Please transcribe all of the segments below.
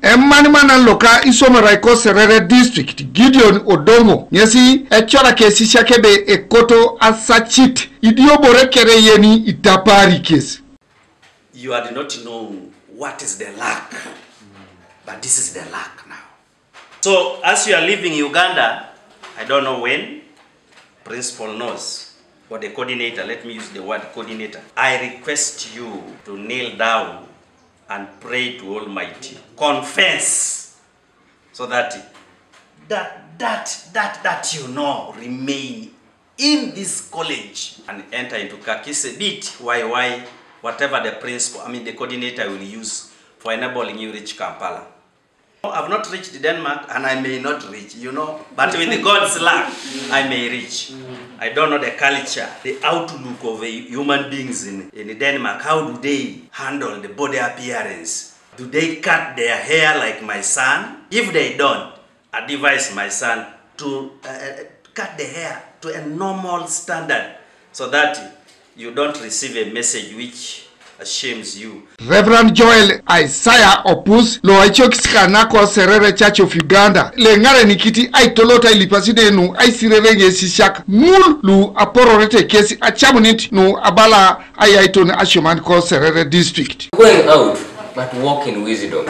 Emmanimana loka isomera ko Serere district Gideon Odongo nyesi echora ke Esisiak be ekoto asachit idiobore kere yeni Aitapar case. You had not known what is the lack, but this is the lack now. So as you are leaving Uganda, I don't know when, principal knows, or the coordinator, let me use the word coordinator. I request you to kneel down and pray to Almighty. Confess, so that you know remain in this college and enter into Kakise bit. Why whatever the principal, the coordinator will use for enabling you reach Kampala. I've not reached Denmark and I may not reach, but with God's luck, I may reach. I don't know the culture, the outlook of human beings in Denmark. How do they handle the body appearance? Do they cut their hair like my son? If they don't, I advise my son to cut the hair to a normal standard so that you don't receive a message which ashames you. Reverend Joel Isaiah Opus lo aichokisika nako Serere Church of Uganda le ngare nikiti aitolota ilipaside nu aisirere Esisiak mul lu apororete kesi achamunit nu abala ayaitoni ashoman ko Serere district. Going out, but walk in wisdom.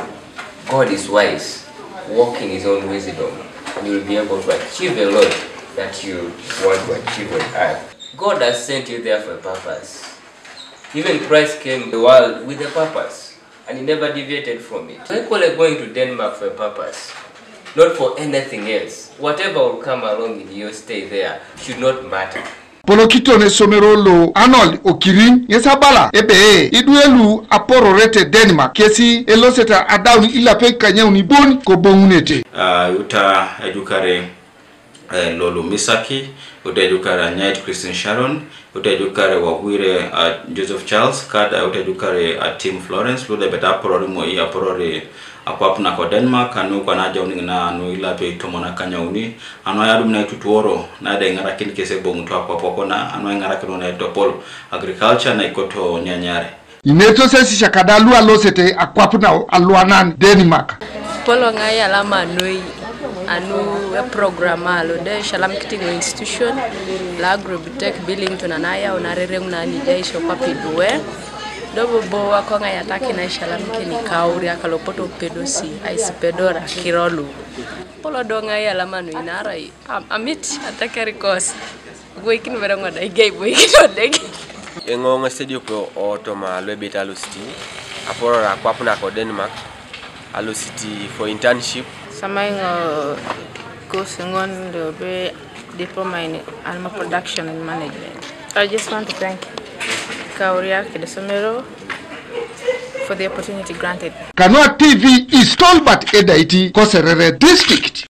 God is wise. Walk in his own wisdom. And you will be able to achieve a lot that you want to achieve on earth. God has sent you there for a purpose. Even Christ came to the world with a purpose, and he never deviated from it. I call it going to Denmark for a purpose, not for anything else. Whatever will come along in your stay there should not matter. Polokito ne somero lo Arnold Okirin yesabala ebe iduelu apororete Denmark kesi eloseta adauni ilape kanyauni boni ko bongunete. Uta edukare Lolo Misaki, uta edukare Nyait Christian Sharon, uta edukare Wahwire Joseph Charles, kada uta edukare Tim Florence, lude beta porori mo iya porori akwapuna ko Denmark, anu kwa naja uningina anu ilape itomona kanyauni, anu ayadum na itutuoro, na ade ngara kini kese bongutu akwapoko na, anu ngara kino na itopol agriculture na ikoto nyanyare. Ineto sesi shakadalu alosete akwapuna aluanan Denmark. Polo ngai alama noi anu program alo de shalam kiting institution la agrobitech billing tunanaya onarere unani jaisho papi duwe dobo boa ko ngai ataki na shalam kini kauri akalopoto pedosi aispedora kirolu polo do ngai alama no inarai amit atake request goikin verango dai gay boikin odegi engonga studio pro otoma lebita alusti apora kwapuna ko Denmark alusiti for internship. Samay course on the diploma in animal production and management. I just want to thank Kauriak the Somero for the opportunity granted. Kanwa TV is told but Edaiti ko Serere district.